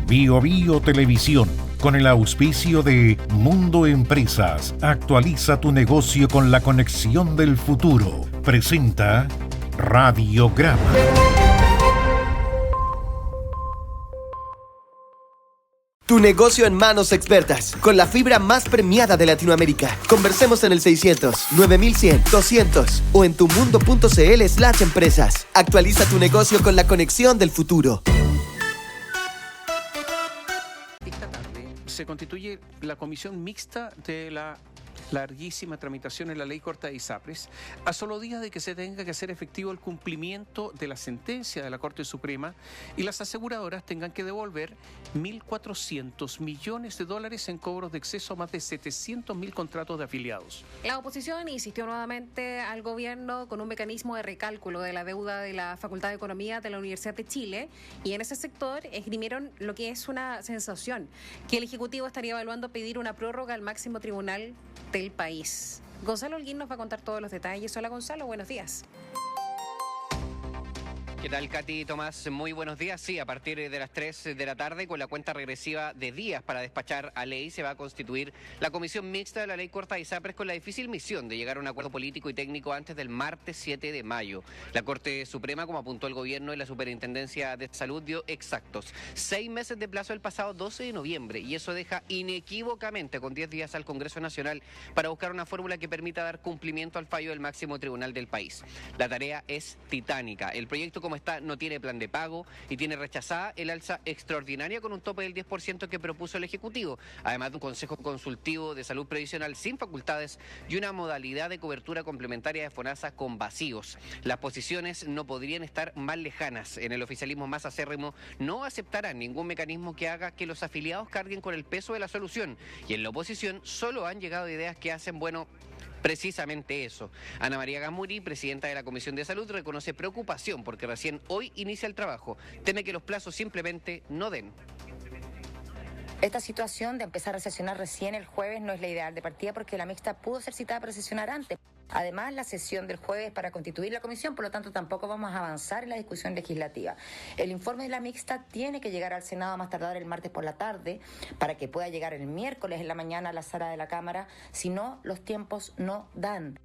Bio Bio Televisión, con el auspicio de Mundo Empresas, actualiza tu negocio con la conexión del futuro. Presenta Radiograma. Tu negocio en manos expertas, con la fibra más premiada de Latinoamérica. Conversemos en el 600-9100-200 o en tumundo.cl/empresas. Actualiza tu negocio con la conexión del futuro. Esta tarde se constituye la comisión mixta de la larguísima tramitación en la ley corta de ISAPRES, a solo días de que se tenga que hacer efectivo el cumplimiento de la sentencia de la Corte Suprema y las aseguradoras tengan que devolver $1.400 millones en cobros de exceso a más de 700.000 contratos de afiliados. La oposición insistió nuevamente al gobierno con un mecanismo de recálculo de la deuda de la Facultad de Economía de la Universidad de Chile, y en ese sector esgrimieron lo que es una sensación, que el Ejecutivo estaría evaluando pedir una prórroga al máximo tribunal del país. Gonzalo Holguín nos va a contar todos los detalles. Hola Gonzalo, buenos días. ¿Qué tal, Katy, Tomás? Muy buenos días. Sí, a partir de las 3 de la tarde, con la cuenta regresiva de días para despachar a ley, se va a constituir la comisión mixta de la ley corta de ISAPRES con la difícil misión de llegar a un acuerdo político y técnico antes del martes 7 de mayo. La Corte Suprema, como apuntó el gobierno y la Superintendencia de Salud, dio exactos 6 meses de plazo el pasado 12 de noviembre y eso deja inequívocamente con 10 días al Congreso Nacional para buscar una fórmula que permita dar cumplimiento al fallo del máximo tribunal del país. La tarea es titánica. El proyecto, como está, no tiene plan de pago y tiene rechazada el alza extraordinaria con un tope del 10% que propuso el Ejecutivo, además de un Consejo Consultivo de Salud Previsional sin facultades y una modalidad de cobertura complementaria de FONASA con vacíos. Las posiciones no podrían estar más lejanas. En el oficialismo más acérrimo no aceptarán ningún mecanismo que haga que los afiliados carguen con el peso de la solución, y en la oposición solo han llegado ideas que hacen, bueno, precisamente eso. Ana María Gamuri, presidenta de la Comisión de Salud, reconoce preocupación porque recién hoy inicia el trabajo. Teme que los plazos simplemente no den. Esta situación de empezar a sesionar recién el jueves no es la ideal de partida, porque la mixta pudo ser citada para sesionar antes. Además, la sesión del jueves para constituir la comisión, por lo tanto tampoco vamos a avanzar en la discusión legislativa. El informe de la mixta tiene que llegar al Senado a más tardar el martes por la tarde para que pueda llegar el miércoles en la mañana a la sala de la Cámara. Si no, los tiempos no dan.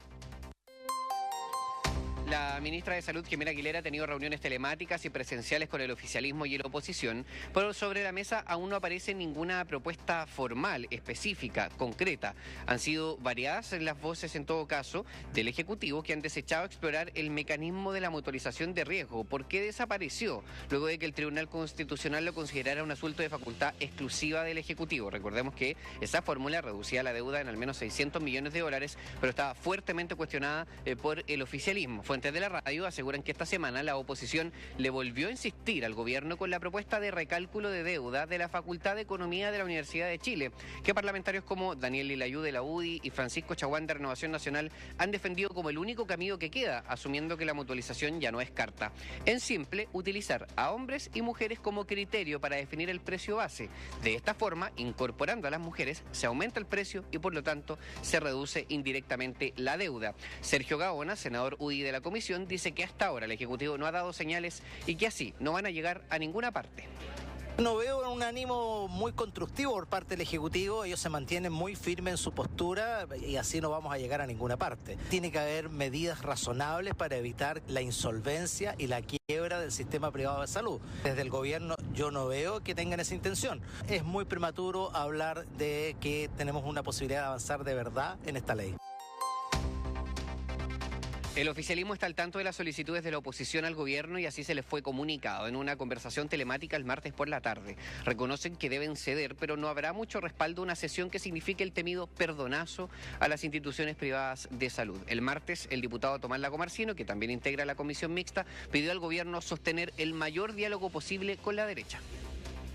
La ministra de Salud, Jimena Aguilera, ha tenido reuniones telemáticas y presenciales con el oficialismo y la oposición, pero sobre la mesa aún no aparece ninguna propuesta formal, específica, concreta. Han sido variadas las voces, en todo caso, del Ejecutivo, que han desechado explorar el mecanismo de la mutualización de riesgo. ¿Por qué desapareció? Luego de que el Tribunal Constitucional lo considerara un asunto de facultad exclusiva del Ejecutivo. Recordemos que esa fórmula reducía la deuda en al menos $600 millones, pero estaba fuertemente cuestionada por el oficialismo. Fuentes de la radio aseguran que esta semana la oposición le volvió a insistir al gobierno con la propuesta de recálculo de deuda de la Facultad de Economía de la Universidad de Chile, que parlamentarios como Daniel Lilayú de la UDI y Francisco Chaguán de Renovación Nacional han defendido como el único camino que queda, asumiendo que la mutualización ya no es carta. En simple, utilizar a hombres y mujeres como criterio para definir el precio base. De esta forma, incorporando a las mujeres, se aumenta el precio y por lo tanto se reduce indirectamente la deuda. Sergio Gaona, senador UDI de la Comisión, dice que hasta ahora el Ejecutivo no ha dado señales y que así no van a llegar a ninguna parte. No veo un ánimo muy constructivo por parte del Ejecutivo. Ellos se mantienen muy firmes en su postura y así no vamos a llegar a ninguna parte. Tiene que haber medidas razonables para evitar la insolvencia y la quiebra del sistema privado de salud. Desde el gobierno yo no veo que tengan esa intención. Es muy prematuro hablar de que tenemos una posibilidad de avanzar de verdad en esta ley. El oficialismo está al tanto de las solicitudes de la oposición al gobierno y así se les fue comunicado en una conversación telemática el martes por la tarde. Reconocen que deben ceder, pero no habrá mucho respaldo a una sesión que signifique el temido perdonazo a las instituciones privadas de salud. El martes, el diputado Tomás Lagomarsino, que también integra la comisión mixta, pidió al gobierno sostener el mayor diálogo posible con la derecha.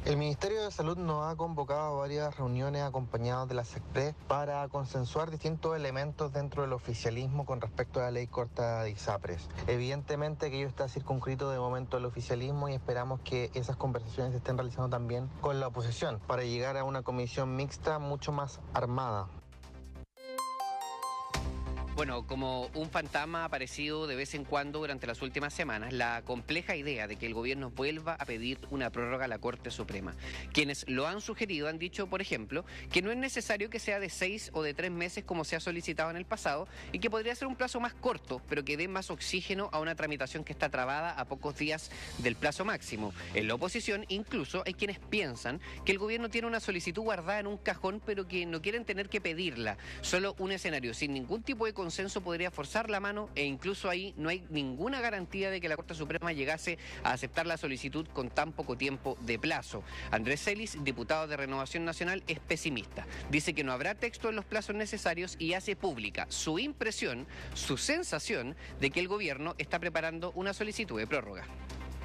El Ministerio de Salud nos ha convocado a varias reuniones acompañados de la SECPRES para consensuar distintos elementos dentro del oficialismo con respecto a la ley corta de ISAPRES. Evidentemente aquello está circunscrito de momento al oficialismo y esperamos que esas conversaciones se estén realizando también con la oposición para llegar a una comisión mixta mucho más armada. Bueno, como un fantasma ha aparecido de vez en cuando durante las últimas semanas, la compleja idea de que el gobierno vuelva a pedir una prórroga a la Corte Suprema. Quienes lo han sugerido han dicho, por ejemplo, que no es necesario que sea de 6 o de 3 meses como se ha solicitado en el pasado y que podría ser un plazo más corto, pero que dé más oxígeno a una tramitación que está trabada a pocos días del plazo máximo. En la oposición, incluso, hay quienes piensan que el gobierno tiene una solicitud guardada en un cajón, pero que no quieren tener que pedirla. Solo un escenario sin ningún tipo de consenso podría forzar la mano e incluso ahí no hay ninguna garantía de que la Corte Suprema llegase a aceptar la solicitud con tan poco tiempo de plazo. Andrés Celis, diputado de Renovación Nacional, es pesimista. Dice que no habrá texto en los plazos necesarios y hace pública su impresión, su sensación de que el gobierno está preparando una solicitud de prórroga.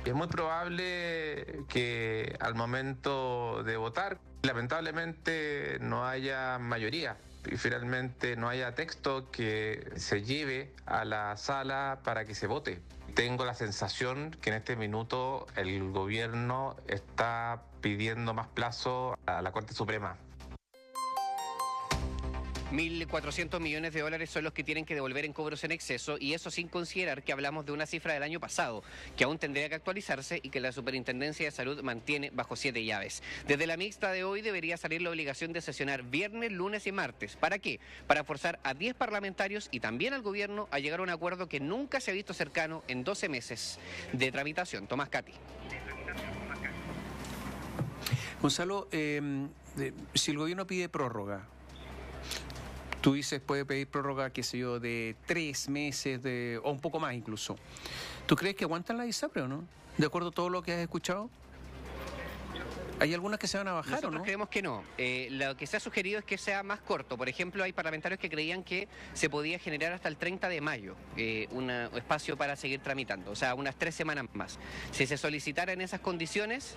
Es muy probable que al momento de votar, lamentablemente no haya mayoría y finalmente no haya texto que se lleve a la sala para que se vote. Tengo la sensación que en este minuto el gobierno está pidiendo más plazo a la Corte Suprema. 1.400 millones de dólares son los que tienen que devolver en cobros en exceso, y eso sin considerar que hablamos de una cifra del año pasado, que aún tendría que actualizarse y que la Superintendencia de Salud mantiene bajo 7 llaves. Desde la mixta de hoy debería salir la obligación de sesionar viernes, lunes y martes. ¿Para qué? Para forzar a 10 parlamentarios y también al gobierno a llegar a un acuerdo que nunca se ha visto cercano en 12 meses de tramitación. Tomás Cati. Gonzalo, si el gobierno pide prórroga, tú dices, puede pedir prórroga, qué sé yo, de 3 meses o un poco más incluso. ¿Tú crees que aguantan la ISAPRE o no? ¿De acuerdo a todo lo que has escuchado? ¿Hay algunas que se van a bajar Nosotros o no? creemos que no. Lo que se ha sugerido es que sea más corto. Por ejemplo, hay parlamentarios que creían que se podía generar hasta el 30 de mayo un espacio para seguir tramitando, o sea, unas 3 semanas más. Si se solicitara en esas condiciones,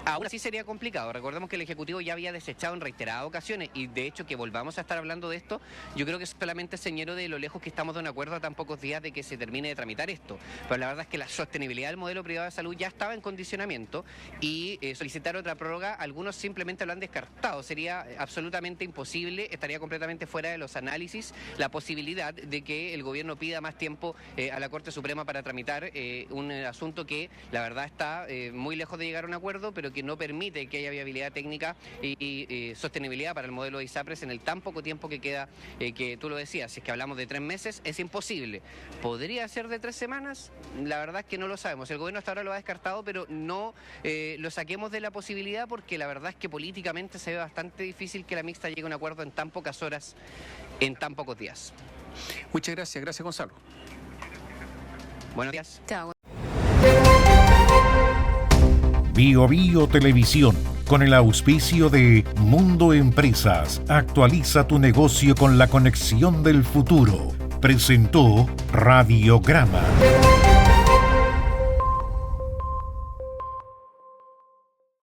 aún así sería complicado. Recordemos que el Ejecutivo ya había desechado en reiteradas ocasiones y de hecho que volvamos a estar hablando de esto, yo creo que es solamente señero de lo lejos que estamos de un acuerdo a tan pocos días de que se termine de tramitar esto. Pero la verdad es que la sostenibilidad del modelo privado de salud ya estaba en condicionamiento y solicitar otra prórroga, algunos simplemente lo han descartado. Sería absolutamente imposible, estaría completamente fuera de los análisis la posibilidad de que el gobierno pida más tiempo a la Corte Suprema para tramitar un asunto que la verdad está muy lejos de llegar a un acuerdo, pero que no permite que haya viabilidad técnica y sostenibilidad para el modelo de ISAPRES en el tan poco tiempo que queda, que tú lo decías, si es que hablamos de 3 meses, es imposible. ¿Podría ser de 3 semanas? La verdad es que no lo sabemos. El gobierno hasta ahora lo ha descartado, pero no lo saquemos de la posibilidad porque la verdad es que políticamente se ve bastante difícil que la mixta llegue a un acuerdo en tan pocas horas, en tan pocos días. Muchas gracias. Gracias, Gonzalo. Buenos días. Chao. Bio Bio Televisión, con el auspicio de Mundo Empresas, actualiza tu negocio con la conexión del futuro. Presentó Radiograma.